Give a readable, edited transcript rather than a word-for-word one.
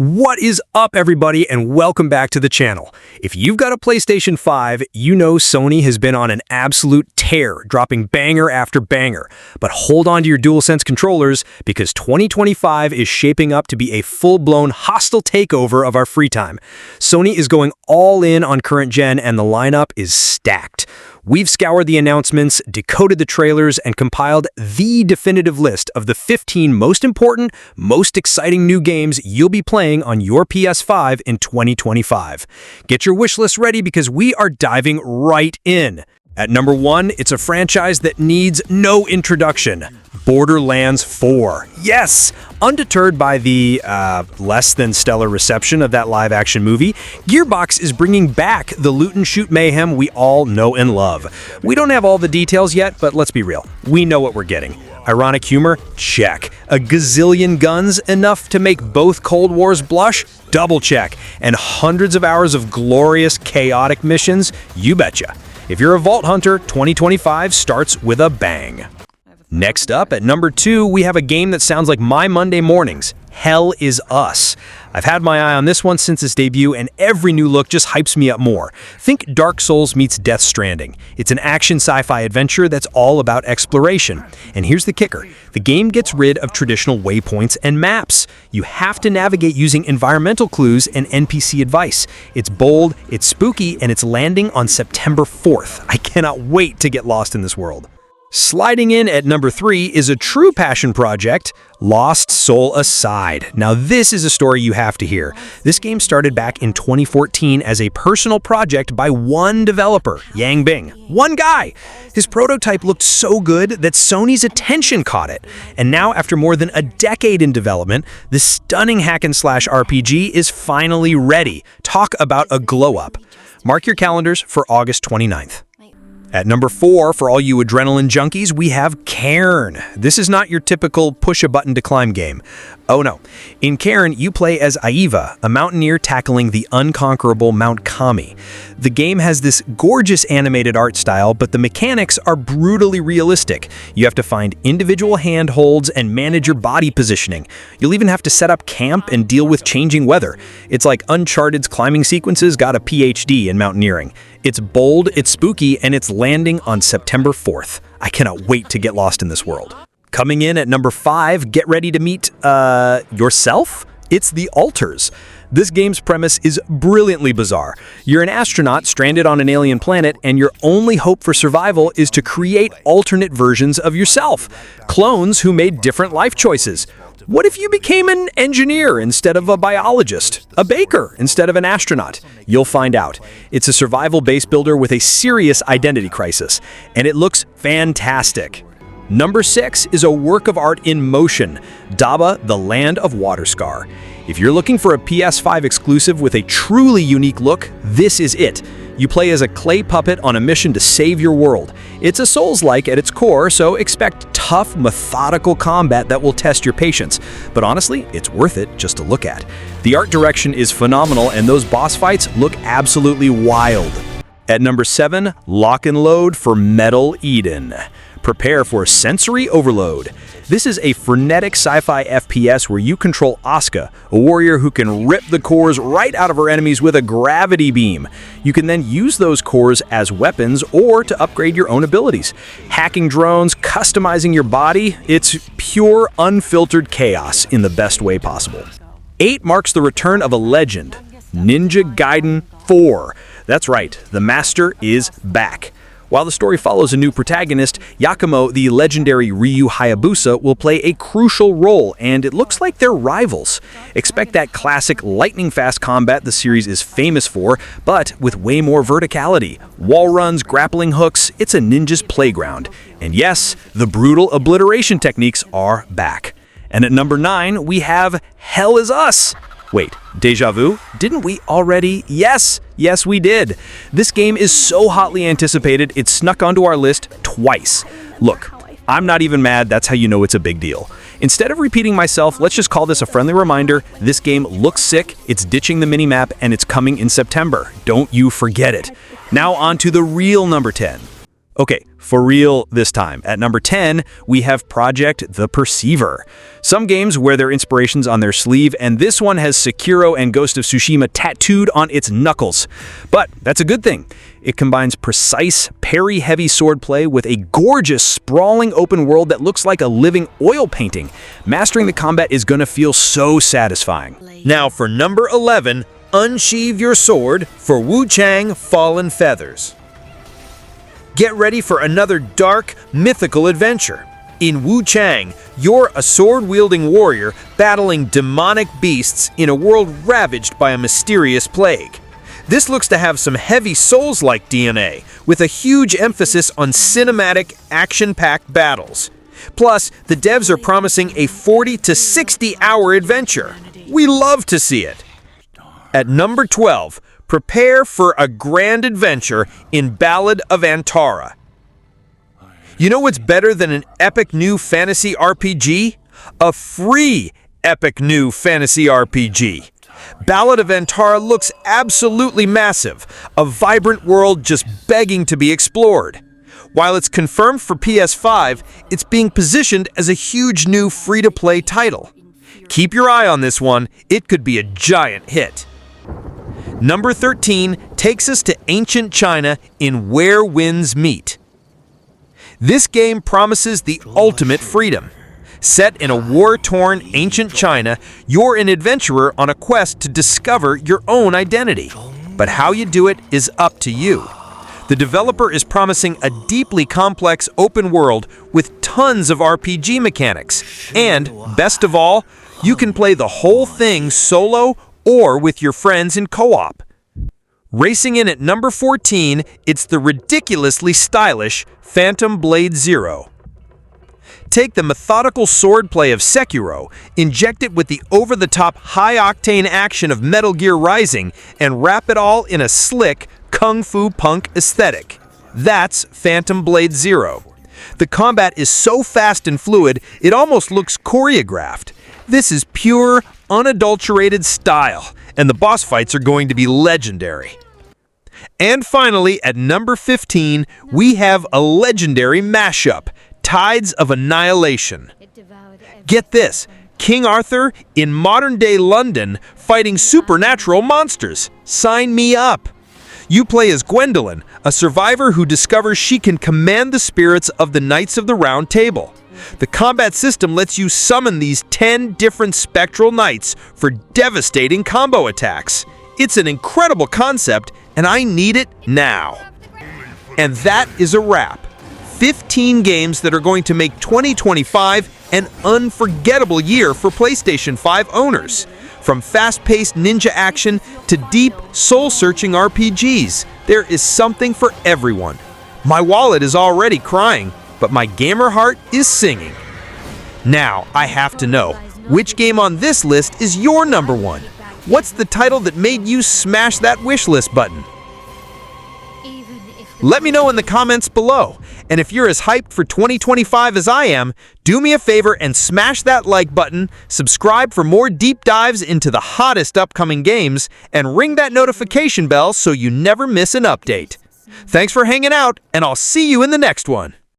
What is up, everybody, and welcome back to the channel. If you've got a PlayStation 5, you know Sony has been on an absolute tear, dropping banger after banger. But hold on to your DualSense controllers, because 2025 is shaping up to be a full-blown hostile takeover of our free time. Sony is going all in on current gen, and the lineup is stacked. We've scoured the announcements, decoded the trailers, and compiled the definitive list of the 15 most important, most exciting new games you'll be playing on your PS5 in 2025. Get your wish list ready because we are diving right in. At number 1, it's a franchise that needs no introduction. Borderlands 4. Yes! Undeterred by the, less than stellar reception of that live-action movie, Gearbox is bringing back the loot-and-shoot mayhem we all know and love. We don't have all the details yet, but let's be real. We know what we're getting. Ironic humor? Check. A gazillion guns? Enough to make both Cold Wars blush? Double check. And hundreds of hours of glorious, chaotic missions? You betcha. If you're a Vault Hunter, 2025 starts with a bang. Next up, at number 2, we have a game that sounds like my Monday mornings, Hell Is Us. I've had my eye on this one since its debut, and every new look just hypes me up more. Think Dark Souls meets Death Stranding. It's an action sci-fi adventure that's all about exploration. And here's the kicker. The game gets rid of traditional waypoints and maps. You have to navigate using environmental clues and NPC advice. It's bold, it's spooky, and it's landing on September 4th. I cannot wait to get lost in this world. Sliding in at number 3 is a true passion project, Lost Soul Aside. Now this is a story you have to hear. This game started back in 2014 as a personal project by one developer, Yang Bing. One guy! His prototype looked so good that Sony's attention caught it. And now, after more than a decade in development, this stunning hack-and-slash RPG is finally ready. Talk about a glow-up. Mark your calendars for August 29th. At number 4, for all you adrenaline junkies, we have Cairn. This is not your typical push-a-button-to-climb game. Oh no. In Cairn, you play as Aiva, a mountaineer tackling the unconquerable Mount Kami. The game has this gorgeous animated art style, but the mechanics are brutally realistic. You have to find individual handholds and manage your body positioning. You'll even have to set up camp and deal with changing weather. It's like Uncharted's climbing sequences got a PhD in mountaineering. It's bold, it's spooky, and it's landing on September 4th. I cannot wait to get lost in this world. Coming in at number 5, get ready to meet, yourself? It's The Alters. This game's premise is brilliantly bizarre. You're an astronaut stranded on an alien planet, and your only hope for survival is to create alternate versions of yourself. Clones who made different life choices. What if you became an engineer instead of a biologist? A baker instead of an astronaut? You'll find out. It's a survival base builder with a serious identity crisis, and it looks fantastic. Number 6 is a work of art in motion, Daba, the Land of Waterscar. If you're looking for a PS5 exclusive with a truly unique look, this is it. You play as a clay puppet on a mission to save your world. It's a Souls-like at its core, so expect tough, methodical combat that will test your patience. But honestly, it's worth it just to look at. The art direction is phenomenal, and those boss fights look absolutely wild. At number 7, lock and load for Metal Eden. Prepare for sensory overload. This is a frenetic sci-fi FPS where you control Asuka, a warrior who can rip the cores right out of her enemies with a gravity beam. You can then use those cores as weapons or to upgrade your own abilities. Hacking drones, customizing your body, it's pure, unfiltered chaos in the best way possible. 8 marks the return of a legend, Ninja Gaiden 4. That's right, the master is back. While the story follows a new protagonist, Yakumo, the legendary Ryu Hayabusa, will play a crucial role, and it looks like they're rivals. Expect that classic lightning-fast combat the series is famous for, but with way more verticality. Wall runs, grappling hooks, it's a ninja's playground. And yes, the brutal obliteration techniques are back. And at number 9, we have Hell Is Us. Wait, déjà vu? Didn't we already? Yes, we did. This game is so hotly anticipated, it snuck onto our list twice. Look, I'm not even mad, that's how you know it's a big deal. Instead of repeating myself, let's just call this a friendly reminder. This game looks sick, it's ditching the minimap, and it's coming in September. Don't you forget it. Now on to the real number 10. Okay, for real this time. At number 10, we have Project The Perceiver. Some games wear their inspirations on their sleeve, and this one has Sekiro and Ghost of Tsushima tattooed on its knuckles. But that's a good thing. It combines precise, parry-heavy swordplay with a gorgeous, sprawling open world that looks like a living oil painting. Mastering the combat is gonna feel so satisfying. Now for number 11, unsheathe your sword for WUCHANG Fallen Feathers. Get ready for another dark, mythical adventure. In WUCHANG, you're a sword-wielding warrior battling demonic beasts in a world ravaged by a mysterious plague. This looks to have some heavy Souls-like DNA, with a huge emphasis on cinematic, action-packed battles. Plus, the devs are promising a 40 to 60-hour adventure. We love to see it. At number 12, prepare for a grand adventure in Ballad of Antara. You know what's better than an epic new fantasy RPG? A free epic new fantasy RPG. Ballad of Antara looks absolutely massive, a vibrant world just begging to be explored. While it's confirmed for PS5, it's being positioned as a huge new free-to-play title. Keep your eye on this one, it could be a giant hit. Number 13 takes us to ancient China in Where Winds Meet. This game promises the ultimate freedom. Set in a war-torn ancient China, you're an adventurer on a quest to discover your own identity. But how you do it is up to you. The developer is promising a deeply complex open world with tons of RPG mechanics. And, best of all, you can play the whole thing solo or with your friends in co-op. Racing in at number 14, it's the ridiculously stylish Phantom Blade Zero. Take the methodical swordplay of Sekiro, inject it with the over-the-top high-octane action of Metal Gear Rising, and wrap it all in a slick, kung fu punk aesthetic. That's Phantom Blade Zero. The combat is so fast and fluid, it almost looks choreographed. This is pure, unadulterated style, and the boss fights are going to be legendary. And finally, at number 15, we have a legendary mashup, Tides of Annihilation. Get this, King Arthur in modern-day London fighting supernatural monsters. Sign me up. You play as Gwendolyn, a survivor who discovers she can command the spirits of the Knights of the Round Table. The combat system lets you summon these 10 different spectral knights for devastating combo attacks. It's an incredible concept, and I need it now. And that is a wrap. 15 games that are going to make 2025 an unforgettable year for PlayStation 5 owners. From fast-paced ninja action to deep, soul-searching RPGs, there is something for everyone. My wallet is already crying, but my gamer heart is singing. Now, I have to know, which game on this list is your number one? What's the title that made you smash that wishlist button? Let me know in the comments below. And if you're as hyped for 2025 as I am, do me a favor and smash that like button, subscribe for more deep dives into the hottest upcoming games, and ring that notification bell so you never miss an update. Thanks for hanging out, and I'll see you in the next one.